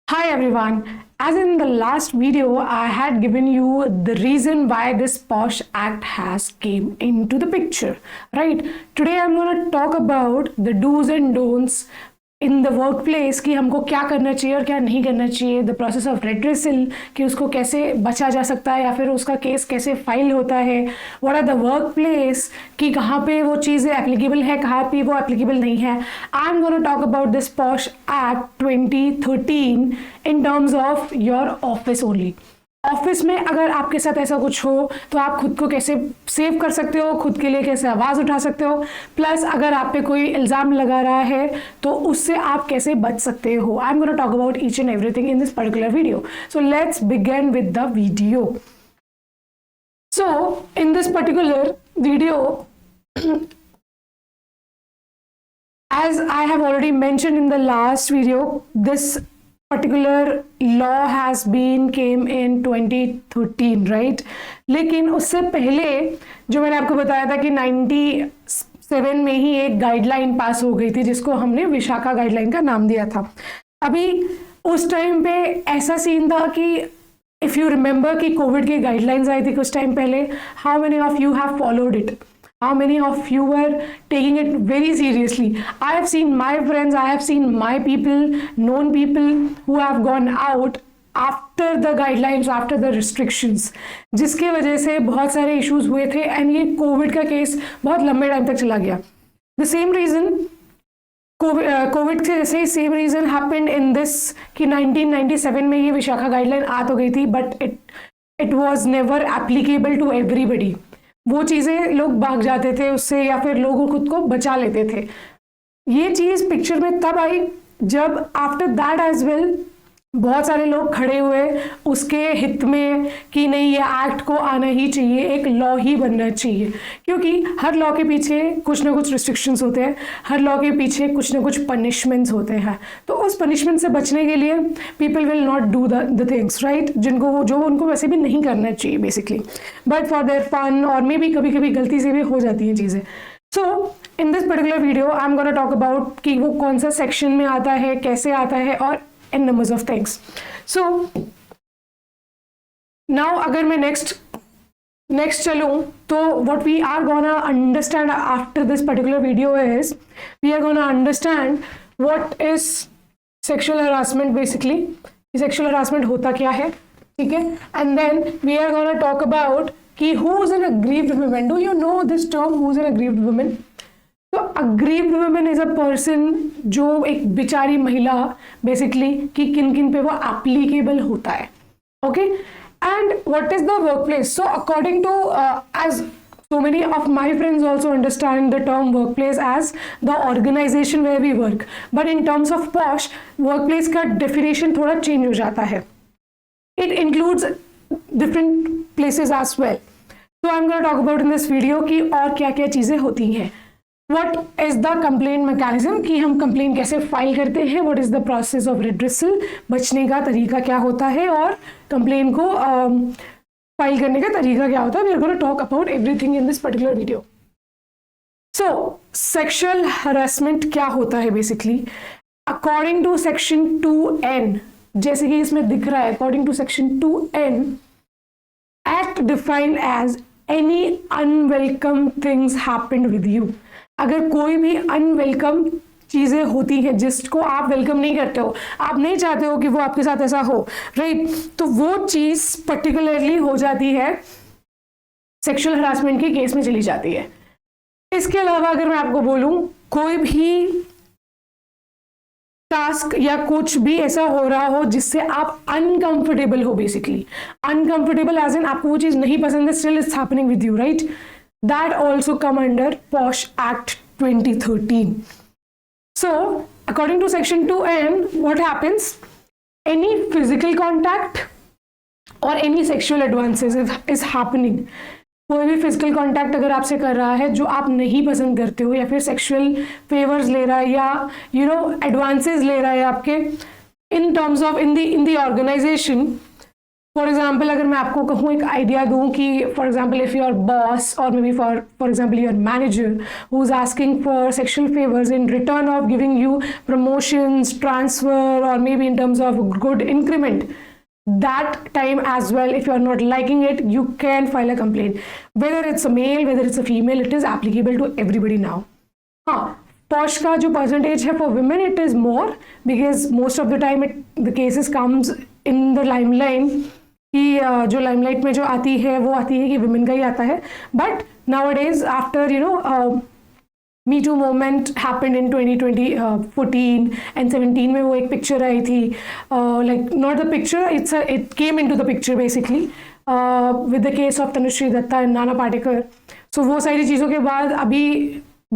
Hi everyone. As in the last video, I had given you the reason why this POSH Act has came into the picture, right? Today I'm going to talk about the do's and don'ts in the work place कि हमको क्या करना चाहिए और क्या नहीं करना चाहिए, द प्रोसेस ऑफ रेड्रेसल कि उसको कैसे बचा जा सकता है या फिर उसका केस कैसे फाइल होता है, what are the work place कि कहाँ पे वो चीज़ें एप्लीकेबल है, कहाँ पे वो एप्लीकेबल नहीं है. आई am gonna talk about this posh act 2013 in terms of your office only. Office में अगर आपके साथ ऐसा कुछ हो तो आप खुद को कैसे सेव कर सकते हो, खुद के लिए कैसे आवाज़ उठा सकते हो, प्लस अगर आप पे कोई इल्ज़ाम लगा रहा है तो उससे आप कैसे बच सकते हो. आई am gonna talk about each and everything in this particular video. So let's begin with the video. So in this particular video, as I have already mentioned in the last video, this particular law has been came in 2013, right? लेकिन उससे पहले जो मैंने आपको बताया था कि 97 में ही एक गाइडलाइन पास हो गई थी जिसको हमने विशाखा गाइडलाइन का नाम दिया था. अभी उस टाइम पे ऐसा सीन था कि इफ़ यू रिमेंबर कि कोविड की गाइडलाइंस आई थी कुछ टाइम पहले, how many of you have followed it? How many of you were taking it very seriously? I have seen my friends, I have seen my people, known people who have gone out after the guidelines, after the restrictions, जिसके वजह से बहुत सारे issues हुए थे and ये Covid का case बहुत लंबे टाइम तक चला गया. The same reason कोविड के जैसे same reason happened in this कि 1997 में ये विशाखा गाइडलाइन आ तो गई थी but it was never applicable to everybody. वो चीज़ें लोग भाग जाते थे उससे या फिर लोग खुद को बचा लेते थे. ये चीज़ पिक्चर में तब आई जब आफ्टर दैट एज वेल बहुत सारे लोग खड़े हुए उसके हित में कि नहीं ये एक्ट को आना ही चाहिए, एक लॉ ही बनना चाहिए, क्योंकि हर लॉ के पीछे कुछ ना कुछ रिस्ट्रिक्शंस होते हैं, हर लॉ के पीछे कुछ ना कुछ पनिशमेंट्स होते हैं. तो उस पनिशमेंट से बचने के लिए people will not do the things, right, जिनको जो उनको वैसे भी नहीं करना चाहिए basically, but for their fun और मे बी कभी कभी गलती से भी हो जाती हैं चीज़ें. So in this particular video I am gonna talk about कि वो कौन सा सेक्शन में आता है, कैसे आता है और and numbers of things. So now अगर मैं next चलूँ तो what we are gonna understand after this particular video is we are gonna understand what is sexual harassment basically. Sexual harassment होता क्या है, ठीक है, and then we are gonna talk about कि who is an aggrieved woman. Do you know this term, who is an aggrieved woman? तो aggrieved women is a person जो एक बेचारी महिला बेसिकली कि किन किन पे वो एप्लीकेबल होता है. Okay, and what is the work place? So according to as so many of my friends also understand the term workplace as the organization where we work, but in terms of POSH workplace का definition थोड़ा change हो जाता है. It includes different places as well. So I'm going to talk about in this video कि और क्या क्या चीज़ें होती हैं. What is the complaint mechanism कि हम कंप्लेन कैसे फाइल करते हैं, what is the process of redressal, बचने का तरीका क्या होता है और कंप्लेन को फाइल करने का तरीका क्या होता है. we are going to talk about everything in this particular video. So sexual harassment क्या होता है basically? according to section 2N, जैसे कि इसमें दिख रहा है, according to section 2N, act defined as any unwelcome things happened with you. अगर कोई भी अनवेलकम चीज़ें होती हैं जिसको आप वेलकम नहीं करते हो, आप नहीं चाहते हो कि वो आपके साथ ऐसा हो, राइट, तो वो चीज़ पर्टिकुलरली हो जाती है सेक्सुअल हरासमेंट के केस में चली जाती है. इसके अलावा अगर मैं आपको बोलूं कोई भी टास्क या कुछ भी ऐसा हो रहा हो जिससे आप अनकंफर्टेबल हो, बेसिकली अनकंफर्टेबल एज इन आपको वो चीज़ नहीं पसंद है, still it's happening with you, right, that also come under POSH Act 2013. So according to section 2N, what happens? Any physical contact or any sexual advances is happening. कोई भी physical contact अगर आपसे कर रहा है जो आप नहीं पसंद करते हो या फिर सेक्सुअल फेवर्स ले रहा है या यू नो एडवांसेस ले रहा है आपके in terms of in the organisation, for example अगर मैं आपको कहूँ एक आइडिया दूँ कि for example if your boss और maybe for example your manager who is asking for sexual favours in return of giving you promotions, transfer और maybe in terms of good increment, that time as well, if you are not liking it, you can file a complaint. Whether it's a male, whether it's a female, it is applicable to everybody now. हाँ, POSH का जो percentage है for women, it is more because most of the time the cases comes in the limelight कि जो limelight में जो आती है वो आती है कि women का ही आता है. But nowadays after Me Too movement happened in 2014 and 17 में वो एक picture आई थी, like not the picture, it came into the picture basically with the case of Tanushree Datta and Nana Patekar. So वो सारी चीज़ों के बाद अभी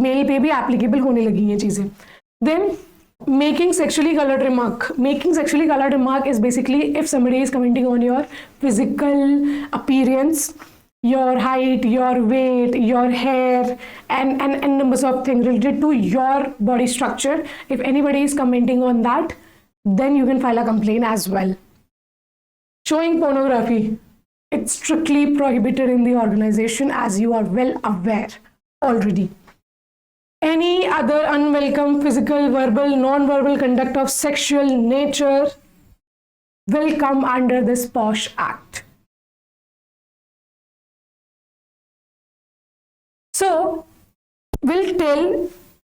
मेल पे भी applicable होने लगी हैं चीज़ें. Then making sexually colored remark is basically if somebody is commenting on your physical appearance, your height, your weight, your hair, and numbers of things related to your body structure. If anybody is commenting on that, then you can file a complaint as well. Showing pornography, it's strictly prohibited in the organization, as you are well aware already. Any other unwelcome physical, verbal, non-verbal conduct of sexual nature will come under this POSH Act. So we'll tell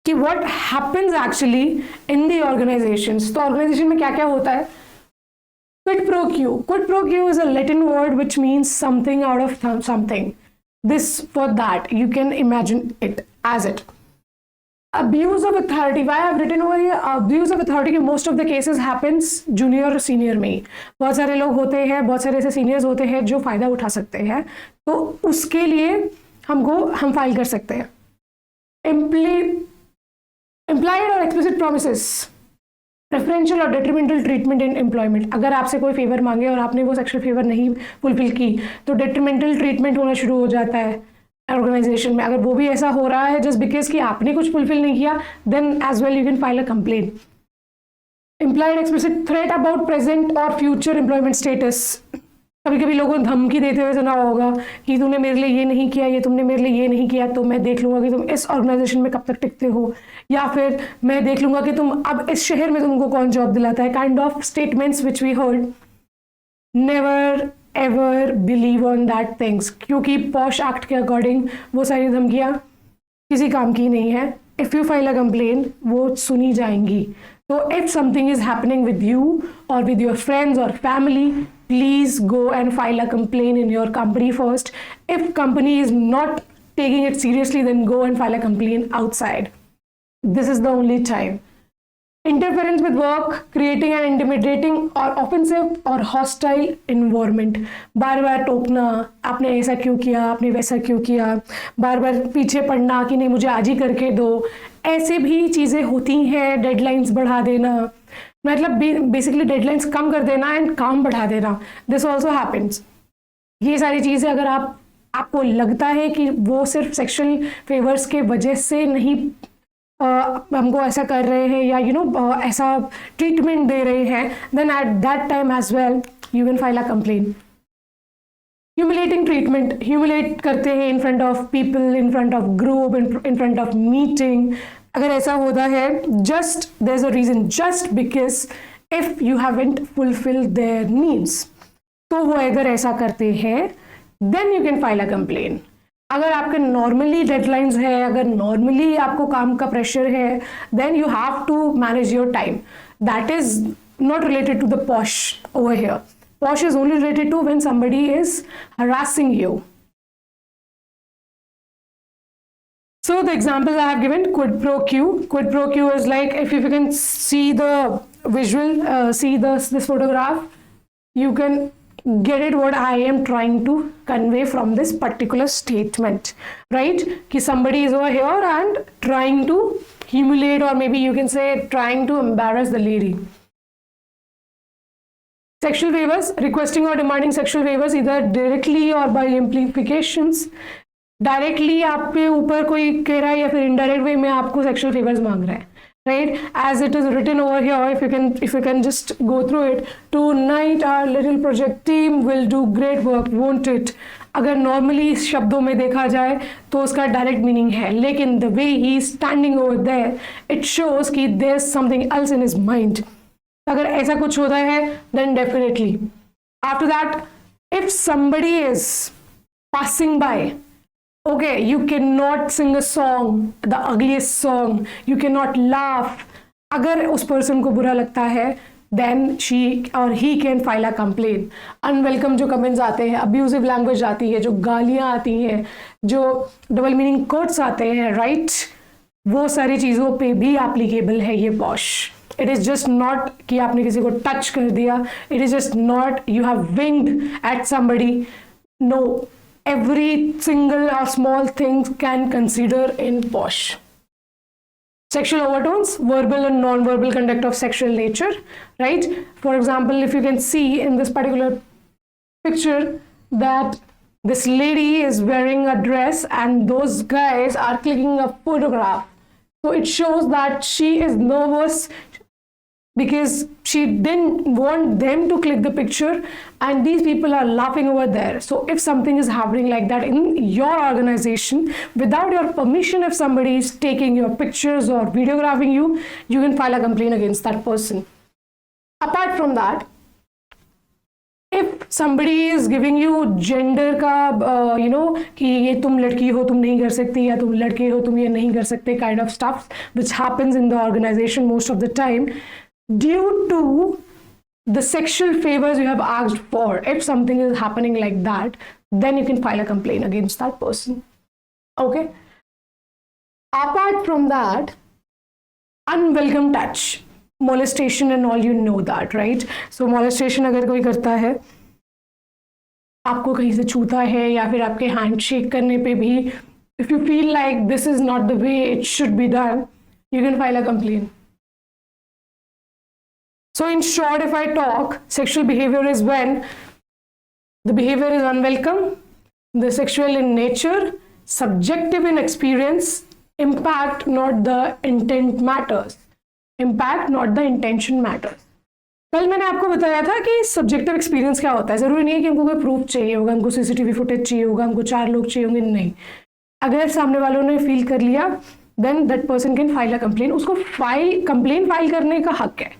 कि what happens actually in the organizations. तो organization में क्या क्या होता है? Quid pro quo. Quid pro quo is a Latin word which means something out of something. This for that. You can imagine it as it. Abuse of authority. Why I've written over here? Abuse of authority. Most of the cases happens junior और senior में. बहुत सारे लोग होते हैं, बहुत सारे ऐसे seniors होते हैं जो फायदा उठा सकते हैं. तो उसके लिए हम फाइल कर सकते हैं. Implied और explicit promises, preferential और detrimental treatment in employment. अगर आपसे कोई फेवर मांगे और आपने वो सेक्शुअल फेवर नहीं फुलफिल की तो detrimental treatment होना शुरू हो जाता है ऑर्गेनाइजेशन में. अगर वो भी ऐसा हो रहा है जस्ट बिकॉज कि आपने कुछ फुलफिल नहीं किया, then as well you can file a complaint. Implied explicit threat about present और future employment status. कभी कभी लोगों को धमकी देते हुए सुना होगा कि तुमने मेरे लिए ये नहीं किया, ये तुमने मेरे लिए ये नहीं किया तो मैं देख लूंगा कि तुम इस ऑर्गेनाइजेशन में कब तक टिकते हो, या फिर मैं देख लूंगा कि तुम अब इस शहर में तुमको कौन जॉब दिलाता है. Kind of statements which we heard. Never ever believe on that things, क्योंकि पॉश एक्ट के अकॉर्डिंग वो सारी धमकियाँ किसी काम की नहीं है. If you file a complain वो सुनी जाएंगी. तो if something is happening with you और विद योर फ्रेंड्स और family, please go and file a complaint in your company first. If company is not taking it seriously, then go and file a complaint outside. This is the only time. Interference with work, creating an intimidating or offensive or hostile environment. बार बार टोकना, आपने ऐसा क्यों किया, आपने वैसा क्यों किया, बार बार पीछे पड़ना कि नहीं मुझे आज ही करके दो, ऐसे भी चीज़ें होती हैं. डेडलाइंस बढ़ा देना, मतलब बेसिकली डेडलाइंस कम कर देना एंड काम बढ़ा देना. This also happens. ये सारी चीज़ें अगर आपको लगता है कि वो सिर्फ सेक्शुअल फेवर्स के वजह से नहीं हमको ऐसा कर रहे हैं या ऐसा ट्रीटमेंट दे रहे हैं, then at that time as well you can file a complaint. Humiliating treatment, humiliate करते हैं in front of people, in front of group, in front of meeting. अगर ऐसा होता है just there is a reason, just because if you haven't fulfil their needs, तो वो अगर ऐसा करते हैं then you can file a complain. अगर आपके नॉर्मली डेडलाइंस है, अगर नॉर्मली आपको काम का प्रेशर है, then you have to manage your time. That is not related to the POSH over here. POSH is only related to when somebody is harassing you. So the examples I have given, quid pro quo. Quid pro quo is like, if you can see the visual, see this photograph, you can get it what I am trying to convey from this particular statement, right? Ki somebody is over here and trying to humiliate, or maybe you can say trying to embarrass the lady. Sexual favors, requesting or demanding sexual favors either directly or by implications. Directly आप पे ऊपर कोई कह रहा है या फिर indirect way में आपको सेक्सुअल फेवर्स मांग रहा है. right? As it is written over here, if you can just go through it, tonight our little project team will do great work, won't it? अगर नॉर्मली शब्दों में देखा जाए तो उसका डायरेक्ट मीनिंग है, लेकिन the way he is standing over there it shows कि there is something else in his mind. अगर ऐसा कुछ होता है then definitely after that if somebody is passing by, okay, you cannot sing a song, the ugliest song, you cannot laugh. अगर उस person को बुरा लगता है then she or he can file a complaint. Unwelcome जो comments आते हैं, abusive language आती है, जो गालियाँ आती हैं, जो डबल मीनिंग कोट्स आते हैं, राइट, वो सारी चीज़ों पे भी एप्लीकेबल है ये POSH. It is just not कि आपने किसी को टच कर दिया, it is just not you have winged at somebody. No, every single or small thing can consider in posh. Sexual overtones, verbal and non-verbal conduct of sexual nature, right? For example, if you can see in this particular picture that this lady is wearing a dress and those guys are clicking a photograph. So it shows that she is nervous because she didn't want them to click the picture and these people are laughing over there. So if something is happening like that in your organization without your permission, if somebody is taking your pictures or videographing you, you can file a complaint against that person. Apart from that, if somebody is giving you gender का कि ये तुम लड़की हो तुम नहीं कर सकती, या तुम लड़के हो तुम ये नहीं कर सकते, kind of stuff which happens in the organization most of the time due to the sexual favors you have asked for. If something is happening like that, then you can file a complaint against that person. Okay. Apart from that, unwelcome touch, molestation and all, you know that, right? So molestation अगर कोई करता है, आपको कहीं से छूता है या फिर आपके हैंड शेक करने पे भी, if you feel like this is not the way it should be done, you can file a complaint. So in short, if I talk, sexual behavior is when the behavior is unwelcome, the sexual in nature, subjective in experience, impact not the intent matters. Impact not the intention matters. कल मैंने आपको बताया था कि subjective experience क्या होता है. जरूरी नहीं है कि हमको कोई प्रूफ चाहिए होगा, हमको सीसीटीवी फुटेज चाहिए होगा, हमको 4 लोग चाहिए होंगे, नहीं. अगर सामने वालों ने फील कर लिया then that person can file a complaint. उसको कंप्लेंट फाइल करने का हक है,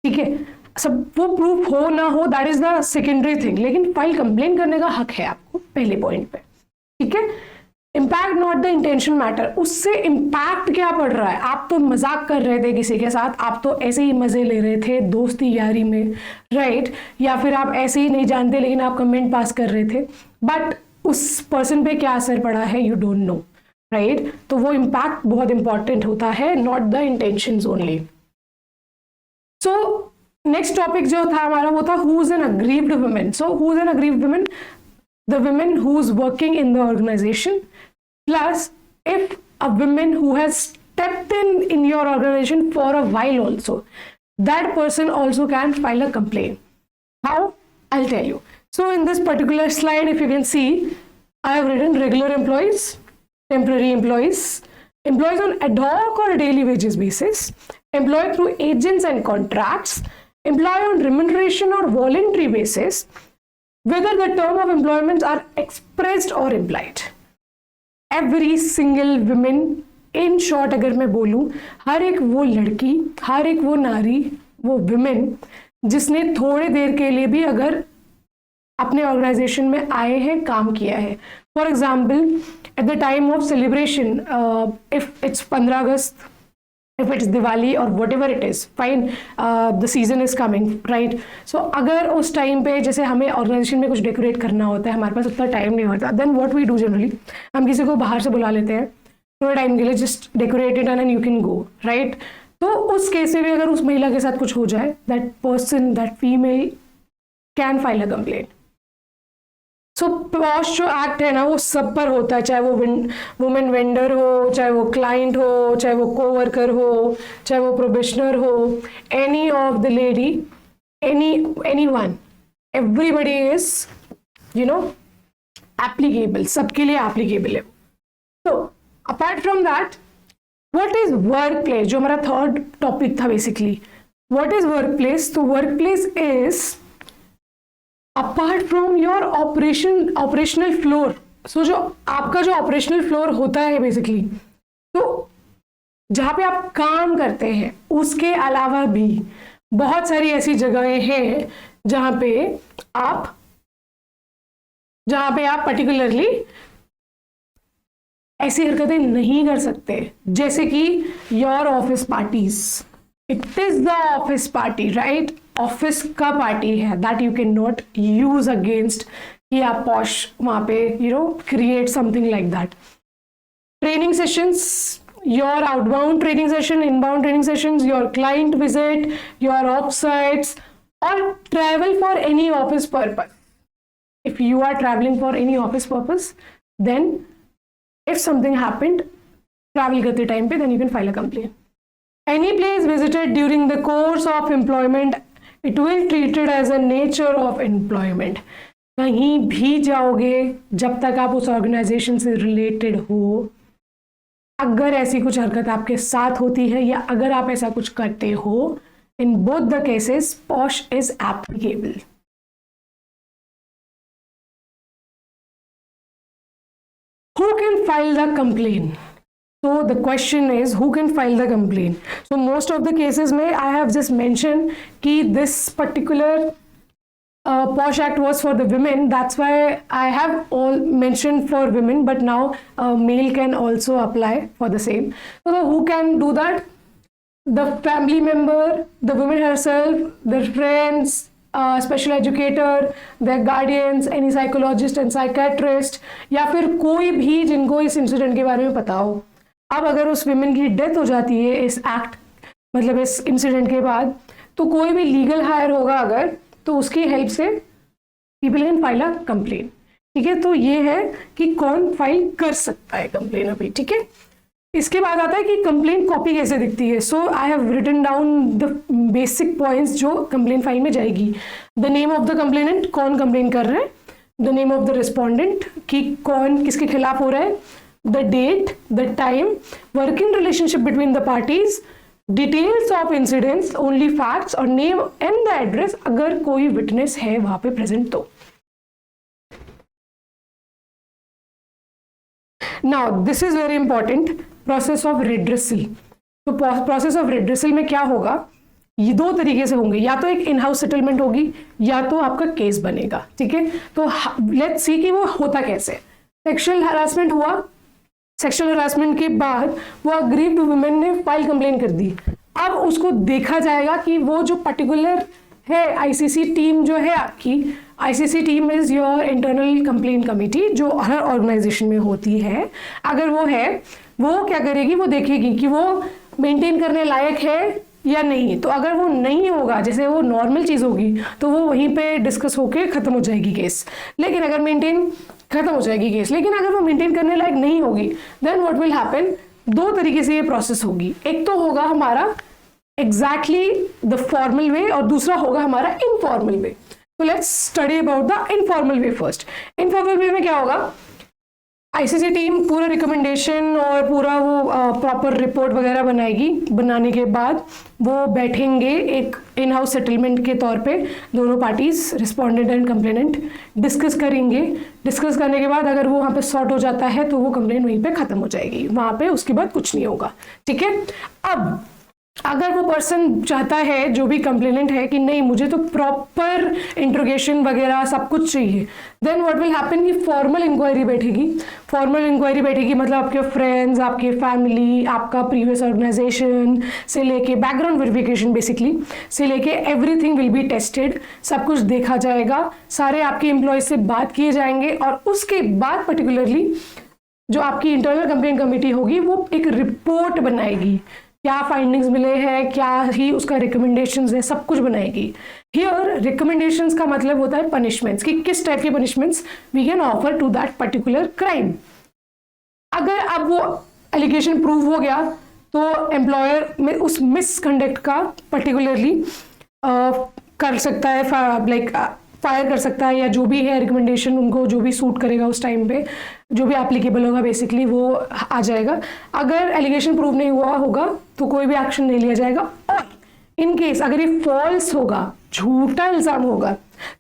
ठीक है. सब वो प्रूफ हो ना हो that is the secondary thing, लेकिन फाइल कंप्लेन करने का हक है आपको पहले पॉइंट पे, ठीक है. Impact not the intention matter. उससे इम्पैक्ट क्या पड़ रहा है? आप तो मजाक कर रहे थे किसी के साथ, आप तो ऐसे ही मजे ले रहे थे दोस्ती यारी में, राइट, या फिर आप ऐसे ही नहीं जानते लेकिन आप कमेंट पास कर रहे थे, बट उस पर्सन पे क्या असर पड़ा है यू डोंट नो, राइट. तो वो इम्पैक्ट बहुत इंपॉर्टेंट होता है, not the intentions only. So next topic जो था हमारा वो था who is an aggrieved women. So who is an aggrieved women? The women who is working in the organization, plus if a woman who has stepped in your organization for a while also, that person also can file a complaint. How? I'll tell you. So in this particular slide, if you can see, I have written regular employees, temporary employees, employees on ad hoc or daily wages basis, employed through agents and contracts, employed on remuneration or voluntary basis, whether the term of employment are expressed or implied. Every single woman, in short अगर मैं बोलूँ, हर एक वो लड़की, हर एक वो नारी, वो women जिसने थोड़े देर के लिए भी अगर अपने ऑर्गेनाइजेशन में आए हैं, काम किया है. For example eight the time of celebration, if it's 15 August, if it's Diwali or whatever it is, fine, the season is coming, right? So अगर उस टाइम पे जैसे हमें ऑर्गेनाइजेशन में कुछ डेकोरेट करना होता है, हमारे पास उतना टाइम नहीं होता, then what we do generally, हम किसी को बाहर से बुला लेते हैं थोड़े टाइम के लिए, just decorate it and you can go, right? तो उस केस में भी अगर उस महिला के साथ कुछ हो जाए, that person, that female can file a complaint. So posh जो एक्ट है ना वो सब पर होता है, चाहे वो वुमेन वेंडर हो, चाहे वो क्लाइंट हो, चाहे वो कोवर्कर हो, चाहे वो प्रोबेशनर हो, any of the lady, any one, everybody is applicable, सबके लिए एप्लीकेबल है. तो apart from that what is work place, जो हमारा थर्ड टॉपिक था basically. What is work place? तो work place is apart from your operational floor. So जो आपका जो ऑपरेशनल फ्लोर होता है बेसिकली, तो जहाँ पे आप काम करते हैं उसके अलावा भी बहुत सारी ऐसी जगहें हैं जहाँ पे आप पर्टिकुलरली ऐसी हरकतें नहीं कर सकते, जैसे कि your office parties. It is the office party, right? Office का पार्टी है, that you can not use against कि आप पॉश वहां पे create something like that. Training sessions, your outbound training session, inbound training sessions, your client visit, your offsites, और travel for any office purpose. If you are traveling for any office purpose, then if something happened travel करते time पे, then you can file a complaint. Any place visited during the course of employment, it will treated as a nature of employment. कहीं भी जाओगे जब तक आप उस organisation से रिलेटेड हो, अगर ऐसी कुछ हरकत आपके साथ होती है या अगर आप ऐसा कुछ करते हो, in both the cases POSH is applicable. Who can file the complaint? So the question is, who can file the complaint? So most of the cases में I have just mentioned कि this particular POSH Act was for the women. That's why I have all mentioned for women, but now male can also apply for the same. So who can do that? The family member, the woman herself, their friends, special educator, the guardians, any psychologist and psychiatrist, या फिर कोई भी जिनको इस incident के बारे में पता हो. अब अगर उस विमेन की डेथ हो जाती है इस एक्ट मतलब इस इंसिडेंट के बाद, तो कोई भी लीगल हायर होगा अगर, तो उसकी हेल्प से people can file a complain. ठीक है, तो ये है कि कौन फाइल कर सकता है कंप्लेन अभी. ठीक है, इसके बाद आता है कि कंप्लेंट कॉपी कैसे दिखती है. So I have written down the basic points जो कंप्लेंट फाइल में जाएगी. The name of the complainant, कौन कंप्लेन कर रहा है. The name of the respondent, कि कौन किसके खिलाफ हो रहा है. The date, the time, working relationship between the parties, details of incidents, only facts, और नेम एंड द एड्रेस अगर कोई विटनेस है वहां पे प्रेजेंट तो. Now this is very important, process of redressal. तो प्रोसेस ऑफ रेड्रेसल में क्या होगा, ये दो तरीके से होंगे, या तो एक इन हाउस सेटलमेंट होगी या तो आपका केस बनेगा. ठीक है, तो लेट्स सी कि वो होता कैसे. सेक्सुअल हरासमेंट हुआ, सेक्सुअल हरासमेंट के बाद वो अग्रीव्ड वुमेन ने फाइल कंप्लेन कर दी. अब उसको देखा जाएगा कि वो जो पर्टिकुलर है आईसीसी टीम जो है आपकी, ICC team is your internal complaint committee जो हर ऑर्गेनाइजेशन में होती है. अगर वो है, वो क्या करेगी, वो देखेगी कि वो मेंटेन करने लायक है या नहीं. तो अगर वो नहीं होगा, जैसे वो नॉर्मल चीज़ होगी, तो वो वहीं पे डिस्कस होके ख़त्म हो जाएगी केस. लेकिन अगर मेंटेन ख़त्म हो जाएगी केस, लेकिन अगर वो मेंटेन करने लायक नहीं होगी, देन व्हाट विल हैपन, दो तरीके से ये प्रोसेस होगी. एक तो होगा हमारा एग्जैक्टली द फॉर्मल वे और दूसरा होगा हमारा इनफॉर्मल वे. तो let's study about the informal way first. Informal वे में क्या होगा, आईसीसी टीम पूरा रिकमेंडेशन और पूरा वो प्रॉपर रिपोर्ट वगैरह बनाएगी. बनाने के बाद वो बैठेंगे एक इन हाउस सेटलमेंट के तौर पे, दोनों parties respondent and complainant discuss करेंगे. डिस्कस करने के बाद अगर वो वहाँ पे सॉर्ट हो जाता है तो वो कंप्लेंट वहीं पे ख़त्म हो जाएगी, वहाँ पे उसके बाद कुछ नहीं होगा. ठीक है, अब अगर वो पर्सन चाहता है, जो भी कंप्लेनेंट है, कि नहीं मुझे तो प्रॉपर इंट्रोगेशन वगैरह सब कुछ चाहिए, देन व्हाट विल हैपन कि फॉर्मल इंक्वायरी बैठेगी. फॉर्मल इंक्वायरी बैठेगी मतलब आपके फ्रेंड्स, आपके फैमिली, आपका प्रीवियस ऑर्गेनाइजेशन से लेके बैकग्राउंड वेरिफिकेशन बेसिकली से लेके एवरीथिंग विल बी टेस्टेड. सब कुछ देखा जाएगा, सारे आपके एम्प्लॉयज से बात किए जाएंगे और उसके बाद पर्टिकुलरली जो आपकी इंटरनल कंप्लेंट कमेटी होगी वो एक रिपोर्ट बनाएगी. क्या फाइंडिंग्स मिले हैं, क्या ही उसका रिकमेंडेशंस है, सब कुछ बनाएगी. हियर रिकमेंडेशंस का मतलब होता है पनिशमेंट्स, कि किस टाइप के punishments we can offer to that particular crime. अगर अब वो एलिगेशन प्रूव हो गया तो एम्प्लॉयर में उस मिसकंडक्ट का पर्टिकुलरली कर सकता है, लाइक फायर कर सकता है, या जो भी है रिकमेंडेशन उनको जो भी सूट करेगा उस टाइम पे, जो भी एप्लीकेबल होगा बेसिकली वो आ जाएगा। अगर एलिगेशन प्रूव नहीं हुआ होगा तो कोई भी एक्शन नहीं लिया जाएगा। और इन केस अगर ये फॉल्स होगा, झूठा इल्जाम होगा,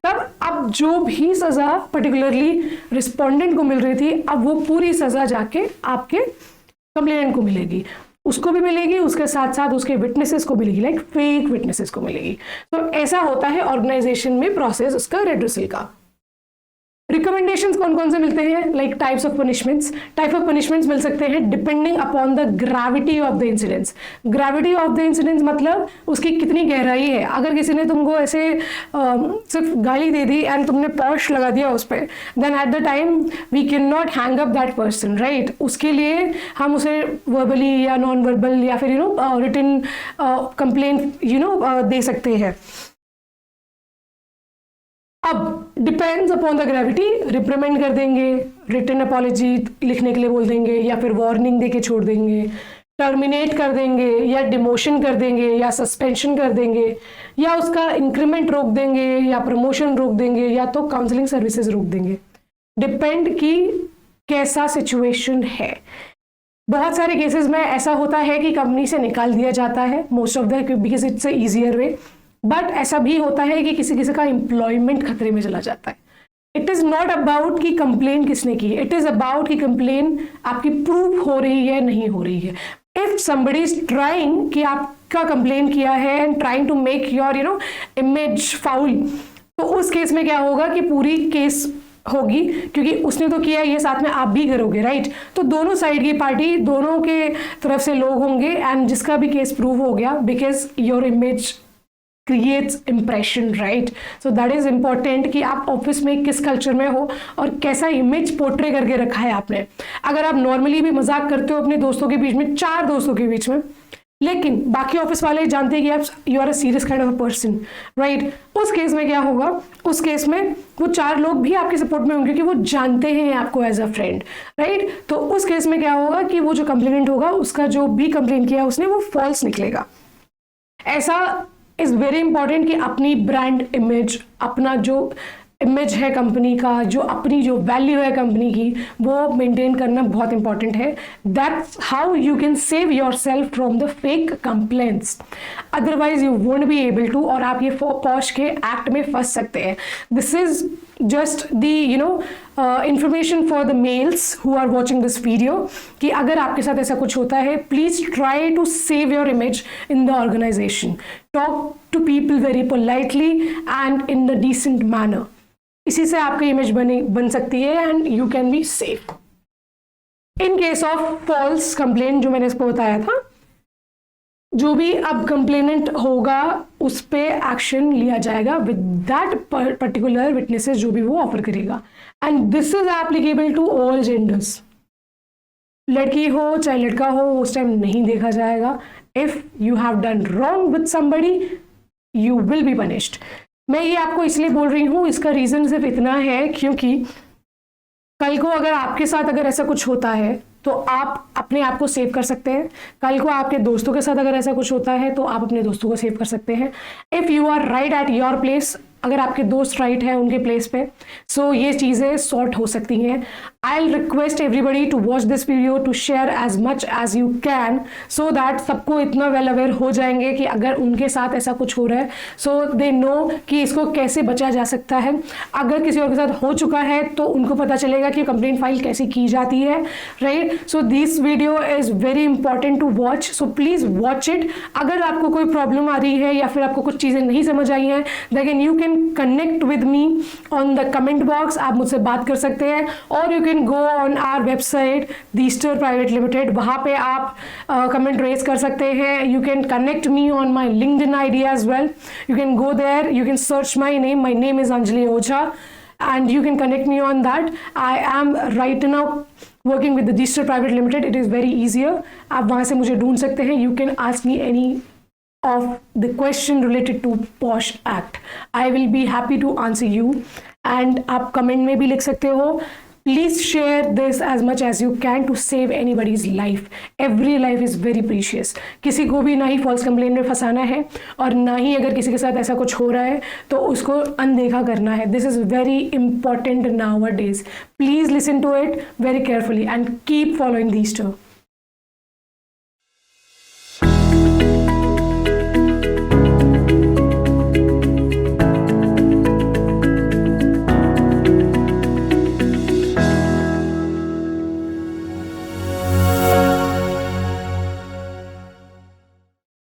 तब अब जो भी सजा पर्टिकुलरली रिस्पोंडेंट को मिल रही थी, अब वो पूरी सजा जाके आपके कंप्लेनेंट को मिलेगी, उसको भी मिलेगी, उसके साथ साथ उसके विटनेसेस को मिलेगी, लाइक फेक विटनेसेस को मिलेगी। तो ऐसा होता है ऑर्गेनाइजेशन में प्रोसेस उसका रेड्रेसल का। रिकमेंडेशंस कौन कौन से मिलते हैं, like types of punishments. Type of punishments मिल सकते हैं depending upon the gravity of the incidents. Gravity of the incidents मतलब उसकी कितनी गहराई है। अगर किसी ने तुमको ऐसे सिर्फ गाली दे दी एंड तुमने पॉश लगा दिया उस पर, then at the time we can not hang up that person, right. उसके लिए हम उसे वर्बली या नॉन वर्बल या फिर रिटन कंप्लेंट दे सकते हैं। अब डिपेंड्स अपॉन द ग्रेविटी, रिप्रीमेंड कर देंगे, रिटन अपॉलॉजी लिखने के लिए बोल देंगे, या फिर वार्निंग देके छोड़ देंगे, टर्मिनेट कर देंगे, या डिमोशन कर देंगे, या सस्पेंशन कर देंगे, या उसका इंक्रीमेंट रोक देंगे, या प्रमोशन रोक देंगे, या तो काउंसलिंग सर्विसेज रोक देंगे। डिपेंड कि कैसा सिचुएशन है। बहुत सारे केसेस में ऐसा होता है कि कंपनी से निकाल दिया जाता है, most of the, because it's easier way. But ऐसा भी होता है कि किसी किसी का एम्प्लॉयमेंट खतरे में चला जाता है। इट इज़ नॉट अबाउट कि कंप्लेन किसने की, इट इज़ अबाउट कि कंप्लेन आपकी प्रूव हो रही है नहीं हो रही है। इफ समबडी इज ट्राइंग कि आपका कंप्लेन किया है and trying to make your image foul, तो उस केस में क्या होगा कि पूरी केस होगी, क्योंकि उसने तो किया, ये साथ में आप भी करोगे, राइट। तो दोनों साइड की पार्टी, दोनों के तरफ से लोग होंगे, एंड जिसका भी केस प्रूव हो गया, because your image creates impression, right. So that is important कि आप ऑफिस में किस कल्चर में हो और कैसा इमेज पोर्ट्रे करके रखा है आपने। अगर आप नॉर्मली भी मजाक करते हो अपने दोस्तों के बीच में, 4 दोस्तों के बीच में, लेकिन बाकी ऑफिस वाले जानते हैं कि आप you are a serious kind of a person, right, उस केस में क्या होगा, उस केस में वो 4 लोग भी आपके सपोर्ट में होंगे, क्योंकि वो जानते हैं आपको एज अ फ्रेंड, राइट। तो उस केस में क्या होगा कि वो जो कंप्लेनेंट होगा, उसका जो भी कंप्लेन किया उसने, वो फॉल्स निकलेगा। ऐसा इज़ वेरी इंपॉर्टेंट कि अपनी ब्रांड इमेज, अपना जो इमेज है कंपनी का, जो अपनी जो वैल्यू है कंपनी की, वो मेंटेन करना बहुत इंपॉर्टेंट है। That's how you can save yourself from the fake complaints, otherwise you won't be able to, और आप ये पॉश के एक्ट में फंस सकते हैं। This is just the information for the males who are watching this video कि अगर आपके साथ ऐसा कुछ होता है, please try to save your image in the organization. Talk to people very politely and in a decent manner. इसी से आपकी इमेज बन सकती है and you can be safe. In case of false complaint, जो मैंने इसको बताया था, जो भी अब कंप्लेनेंट होगा उस पे एक्शन लिया जाएगा विद दैट पर्टिकुलर विटनेसेस जो भी वो ऑफर करेगा, and this is applicable to all genders. लड़की हो चाहे लड़का हो, उस टाइम नहीं देखा जाएगा। If you have done wrong with somebody, you will be punished. मैं ये आपको इसलिए बोल रही हूँ, इसका रीजन सिर्फ इतना है क्योंकि कल को अगर आपके साथ अगर ऐसा कुछ होता है तो आप अपने आप को सेव कर सकते हैं। कल को आपके दोस्तों के साथ अगर ऐसा कुछ होता है तो आप अपने दोस्तों को सेव कर सकते हैं। If you are right at your place, अगर आपके दोस्त राइट है उनके प्लेस पे, सो ये चीज़ें सॉर्ट हो सकती हैं। I will request everybody to watch this video, to share as much as you can, so that सबको इतना वेल अवेयर हो जाएंगे कि अगर उनके साथ ऐसा कुछ हो रहा है, सो दे नो कि इसको कैसे बचा जा सकता है। अगर किसी और के साथ हो चुका है तो उनको पता चलेगा कि कंप्लेंट फाइल कैसे की जाती है, right. So this video is very important to watch, so please watch it. अगर आपको कोई प्रॉब्लम आ रही है या फिर आपको कुछ चीज़ें नहीं समझ आई हैं, then you can connect with me on the comment box, आप मुझसे बात कर सकते हैं, और you can go on our website Deestar private limited, वहाँ पे आप कमेंट रेज कर सकते हैं। You can connect me on my LinkedIn ID as well, you can go there, you can search my name is Anjali Oja, and you can connect me on that. I am right now working with the Digital Private Limited. It is very easier. आप वहाँ से मुझे ढूंढ सकते हैं। You can ask me any of the question related to POSH Act. I will be happy to answer you. And आप comment में भी लिख सकते हो Please share this as much as you can to save anybody's life. Every life is very precious. किसी को भी ना ही false complaint में फंसाना है और ना ही अगर किसी के साथ ऐसा कुछ हो रहा है तो उसको अनदेखा करना है. This is very important nowadays. Please listen to it very carefully and keep following these two.